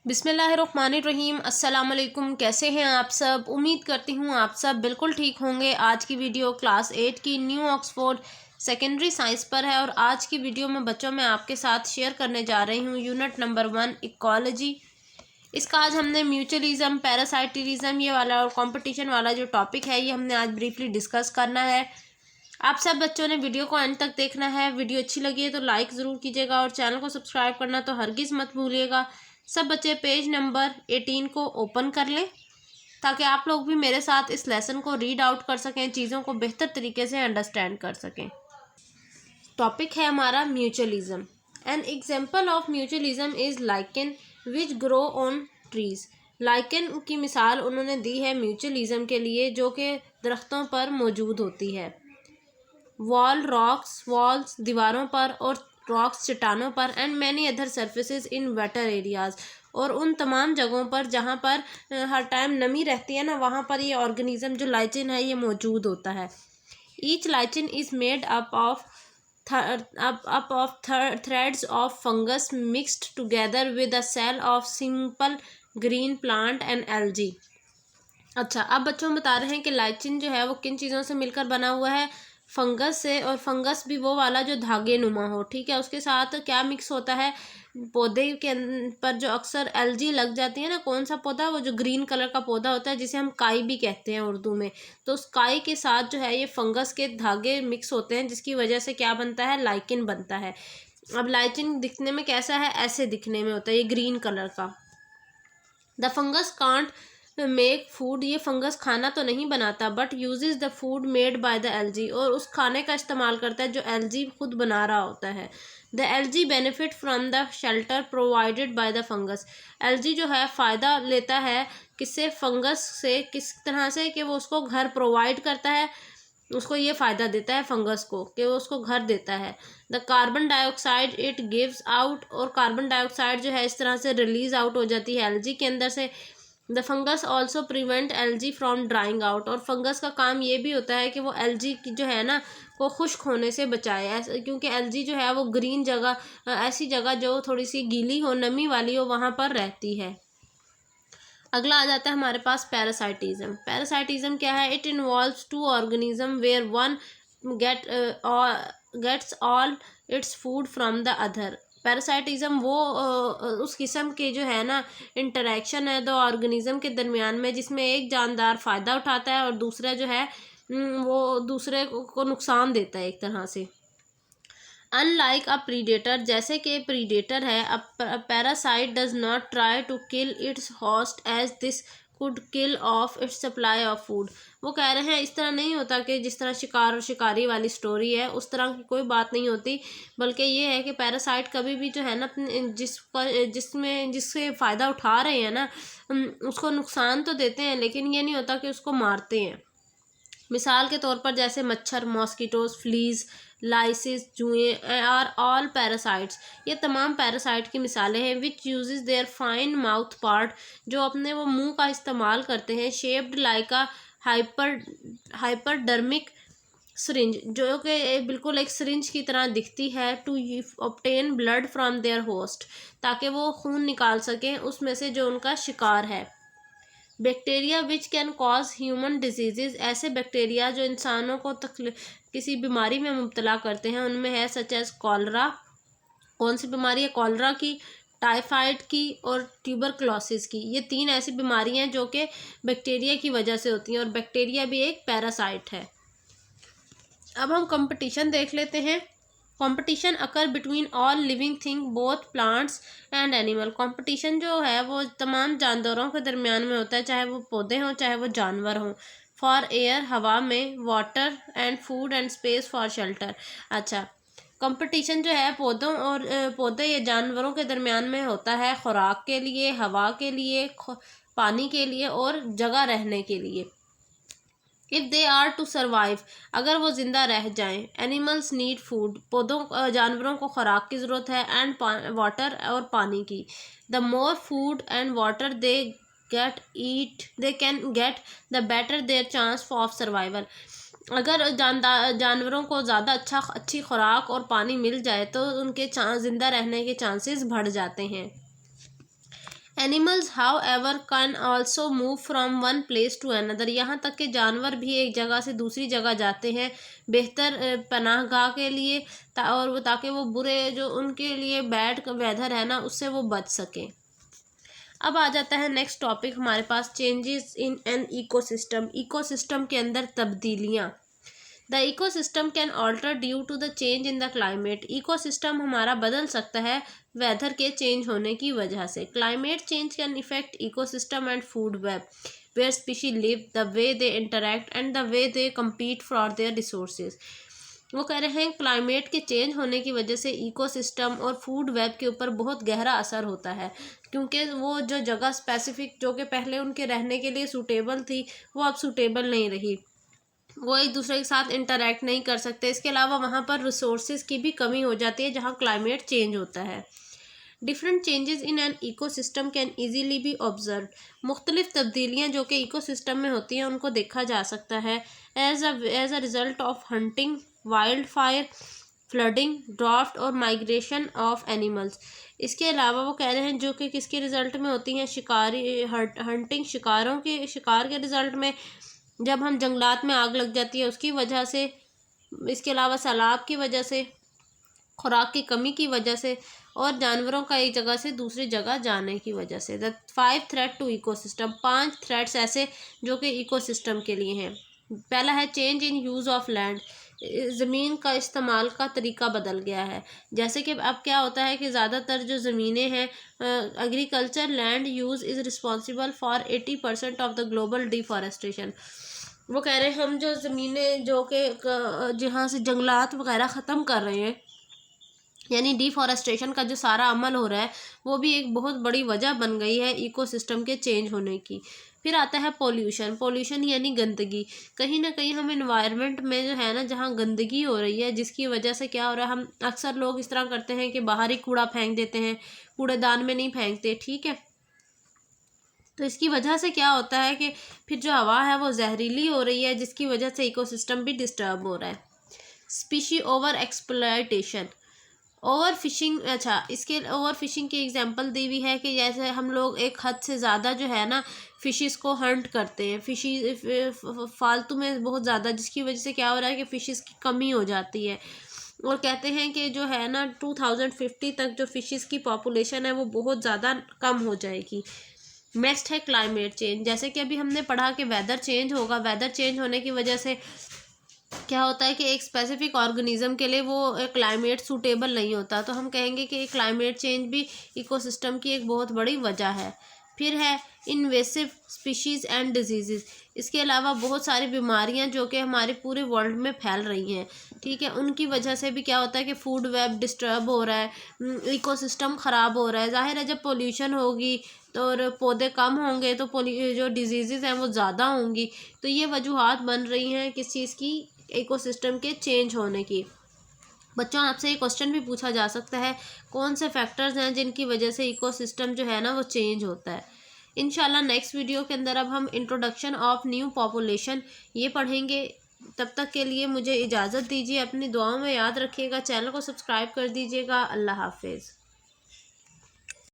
बिस्मिल्लाहिर्रहमानिर्रहीम। अस्सलाम वालेकुम। कैसे हैं आप सब? उम्मीद करती हूँ आप सब बिल्कुल ठीक होंगे। आज की वीडियो क्लास 8 की न्यू ऑक्सफोर्ड सेकेंडरी साइंस पर है और आज की वीडियो में बच्चों मैं आपके साथ शेयर करने जा रही हूँ यूनिट नंबर 1 इकोलॉजी। इसका आज हमने म्यूचुअलिज्म, पैरासाइटिज्म ये वाला और कंपटीशन वाला जो टॉपिक है ये हमने आज ब्रीफली डिस्कस करना है। आप सब बच्चों ने वीडियो को एंड तक देखना है। वीडियो अच्छी लगी है तो लाइक ज़रूर कीजिएगा और चैनल को सब्सक्राइब करना तो हरगिज़ मत भूलिएगा। सब बच्चे पेज नंबर 18 को ओपन कर लें ताकि आप लोग भी मेरे साथ इस लेसन को रीड आउट कर सकें, चीज़ों को बेहतर तरीके से अंडरस्टैंड कर सकें। टॉपिक है हमारा mutualism. An example of mutualism is lichen which grow on trees. Lichen की मिसाल उन्होंने दी है म्यूचुअलिज्म के लिए जो कि दरख्तों पर मौजूद होती है। वॉल्स दीवारों पर और रॉक्स चट्टानों पर and many other surfaces in waiter areas और उन तमाम जगहों पर जहाँ पर हर टाइम नमी रहती है ना, वहाँ पर ये ऑर्गेनिज्म जो लाइचिन है ये मौजूद होता है। Each lichen is made up of threads of fungus mixed together with a cell of simple green plant and algae. अच्छा, अब बच्चों बता रहे हैं कि लाइचिन जो है वो किन चीज़ों से मिलकर बना हुआ है? फंगस से, और फंगस भी वो वाला जो धागे नुमा हो, ठीक है। उसके साथ क्या मिक्स होता है? पौधे के पर जो अक्सर एल्गी लग जाती है ना, कौन सा पौधा? वो जो ग्रीन कलर का पौधा होता है जिसे हम काई भी कहते हैं उर्दू में। तो उस काई के साथ जो है ये फंगस के धागे मिक्स होते हैं जिसकी वजह से क्या बनता है? लाइचिन बनता है। अब लाइचिन दिखने में कैसा है? ऐसे दिखने में होता है, ये ग्रीन कलर का। The fungus can't make food, ये फंगस खाना तो नहीं बनाता but uses the food made by the algae, और उस खाने का इस्तेमाल करता है जो एल्गी खुद बना रहा होता है। The algae benefit from the shelter provided by the fungus, algae जो है फ़ायदा लेता है किससे? फंगस से। किस तरह से? कि वो उसको घर प्रोवाइड करता है, उसको ये फ़ायदा देता है फंगस को कि वो उसको घर देता है। The carbon dioxide it gives out, और कार्बन डाइऑक्साइड जो है इस तरह से रिलीज़ आउट हो जाती है एल्गी के अंदर से। The fungus also prevent algae from drawing out, और फंगस का काम ये भी होता है कि वो एल्गी की जो है ना वो खुश्क होने से बचाए, ऐसे क्योंकि एल्गी जो है वो ग्रीन जगह, ऐसी जगह जो थोड़ी सी गीली हो, नमी वाली हो, वहाँ पर रहती है। अगला आ जाता है हमारे पास पैरासाइटिज्म। पैरासाइटिज्म क्या है? It involves two organism where one gets all its food from the other. Parasitism वो उस किस्म के जो है ना इंटरेक्शन है दो ऑर्गेनिज्म के दरमियान में जिसमें एक जानदार फ़ायदा उठाता है और दूसरा जो है वो दूसरे को नुकसान देता है एक तरह से। अनलाइक अ प्रीडेटर, जैसे कि प्रीडेटर है, a parasite does not try to kill its host as this could kill off its supply of food. वो कह रहे हैं इस तरह नहीं होता कि जिस तरह शिकार और शिकारी वाली स्टोरी है उस तरह की कोई बात नहीं होती, बल्कि ये है कि पैरासाइट कभी भी जो है ना जिससे फ़ायदा उठा रहे हैं ना उसको नुकसान तो देते हैं, लेकिन ये नहीं होता कि उसको मारते हैं। मिसाल के तौर पर जैसे मच्छर, मॉस्किटोज, फ्लीज, लाइसिस, जुएँ आर ऑल पैरासाइट्स, ये तमाम पैरासाइट की मिसालें हैं। Which uses their fine mouth part, जो अपने वो मुंह का इस्तेमाल करते हैं। Shaped like a hypodermic syringe, जो कि बिल्कुल एक सरिंज की तरह दिखती है। To obtain blood from their host, ताकि वो खून निकाल सकें उसमें से जो उनका शिकार है। Bacteria which can cause human disease, ऐसे बैक्टीरिया जो इंसानों को किसी बीमारी में मुब्तला करते हैं, उनमें है सच एज कॉलरा। कौन सी बीमारी है? कॉलरा की, टाइफाइड की और ट्यूबरक्लोसिस की। ये 3 ऐसी बीमारियां हैं जो कि बैक्टीरिया की वजह से होती हैं, और बैक्टीरिया भी एक पैरासाइट है। अब हम कंपटीशन देख लेते हैं। Competition occur between all living thing both plants and animal, competition जो है वो तमाम जानवरों के दरमियान में होता है, चाहे वो पौधे हों चाहे वो जानवर हों। फॉर एयर, हवा में, water and food and space for shelter. अच्छा, कंपटीशन जो है पौधे या जानवरों के दरमियान में होता है खुराक के लिए, हवा के लिए, पानी के लिए और जगह रहने के लिए। If they are to survive, अगर वो ज़िंदा रह जाएं। एनिमल्स नीड फूड, जानवरों को खुराक की ज़रूरत है, एंड वाटर और पानी की। The more food and water they can get the better their chance of survival. अगर जानवरों को ज़्यादा अच्छी खुराक और पानी मिल जाए तो उनके ज़िंदा रहने के चांसेस बढ़ जाते हैं। Animals however can also move from one place to another, यहाँ तक कि जानवर भी एक जगह से दूसरी जगह जाते हैं बेहतर पनाहगाह के लिए, और वो ताकि वो बुरे जो उनके लिए बैड वेदर है ना उससे वो बच सकें। अब आ जाता है नेक्स्ट टॉपिक हमारे पास, changes in an ecosystem. Ecosystem के अंदर तब्दीलियाँ। The ecosystem can alter due to the change in the climate. Ecosystem हमारा बदल सकता है वेदर के चेंज होने की वजह से। Climate change can effect ecosystem and food web where species live, the way they interact and the way they compete for their resources. वो कह रहे हैं क्लाइमेट के चेंज होने की वजह से इकोसिस्टम और फूड वेब के ऊपर बहुत गहरा असर होता है, क्योंकि वो जो जगह स्पेसिफिक जो कि पहले उनके रहने के लिए सूटेबल थी वो अब सूटेबल नहीं रही, वो एक दूसरे के साथ इंटरेक्ट नहीं कर सकते। इसके अलावा वहाँ पर रिसोर्सेज की भी कमी हो जाती है जहाँ क्लाइमेट चेंज होता है। Different changes in an ecosystem can easily B observe. मुख्तलिफ तब्दीलियाँ जो कि इकोसिस्टम में होती हैं उनको देखा जा सकता है as a result of hunting, wild fire, flooding, draft और माइग्रेशन ऑफ एनिमल्स। इसके अलावा वो कह रहे हैं जो कि किसके रिजल्ट में होती हैं, शिकारी हंटिंग, शिकार के रिजल्ट में, जब हम जंगलात में आग लग जाती है उसकी वजह से, इसके अलावा सैलाब की वजह से, खुराक की कमी की वजह से, और जानवरों का एक जगह से दूसरी जगह जाने की वजह से। The 5 threat to ecosystem. 5 threats ऐसे जो कि इकोसिस्टम के लिए हैं। पहला है change in use of land. ज़मीन का इस्तेमाल का तरीका बदल गया है। जैसे कि अब क्या होता है कि ज़्यादातर जो ज़मीनें हैं, agriculture land use is responsible for 80% of the global deforestation. वो कह रहे हैं हम जो ज़मीनें जो कि जहाँ से जंगलात वगैरह ख़त्म कर रहे हैं, यानी डिफॉरेस्टेशन का जो सारा अमल हो रहा है वो भी एक बहुत बड़ी वजह बन गई है इकोसिस्टम के चेंज होने की। फिर आता है पोल्यूशन। पोल्यूशन यानी गंदगी। कहीं ना कहीं हम इन्वायरमेंट में जो है ना जहाँ गंदगी हो रही है, जिसकी वजह से क्या हो रहा है, हम अक्सर लोग इस तरह करते हैं कि बाहर ही कूड़ा फेंक देते हैं, कूड़ेदान में नहीं फेंकते, ठीक है। तो इसकी वजह से क्या होता है कि फिर जो हवा है वो जहरीली हो रही है, जिसकी वजह से इकोसिस्टम भी डिस्टर्ब हो रहा है। Species over exploitation, over fishing. अच्छा, इसके ओवर फिशिंग की एग्जांपल दी हुई है कि जैसे हम लोग एक हद से ज़्यादा जो है ना फिशेस को हंट करते हैं, फालतू में बहुत ज़्यादा, जिसकी वजह से क्या हो रहा है कि फिशेस की कमी हो जाती है। और कहते हैं कि जो है ना 2050 तक जो फिशेस की पॉपुलेशन है वो बहुत ज़्यादा कम हो जाएगी। नेक्स्ट है क्लाइमेट चेंज। जैसे कि अभी हमने पढ़ा कि वेदर चेंज होगा, वेदर चेंज होने की वजह से क्या होता है कि एक स्पेसिफिक ऑर्गेनिज्म के लिए वो क्लाइमेट सूटेबल नहीं होता, तो हम कहेंगे कि क्लाइमेट चेंज भी इकोसिस्टम की एक बहुत बड़ी वजह है। फिर है इन्वेसिव स्पीशीज़ एंड डिजीज़। इसके अलावा बहुत सारी बीमारियां जो कि हमारे पूरे वर्ल्ड में फैल रही हैं, ठीक है, उनकी वजह से भी क्या होता है कि फूड वेब डिस्टर्ब हो रहा है, इकोसिस्टम ख़राब हो रहा है। ज़ाहिर है जब पोल्यूशन होगी तो और पौधे कम होंगे तो जो डिजीज़ हैं वो ज़्यादा होंगी। तो ये वजूहात बन रही हैं किस चीज़ की, इकोसिस्टम के चेंज होने की। बच्चों आपसे एक क्वेश्चन भी पूछा जा सकता है, कौन से फैक्टर्स हैं जिनकी वजह से इकोसिस्टम जो है ना वो चेंज होता है। इंशाल्लाह नेक्स्ट वीडियो के अंदर अब हम इंट्रोडक्शन ऑफ न्यू पॉपुलेशन ये पढ़ेंगे। तब तक के लिए मुझे इजाज़त दीजिए, अपनी दुआओं में याद रखिएगा, चैनल को सब्सक्राइब कर दीजिएगा। अल्लाह हाफिज़।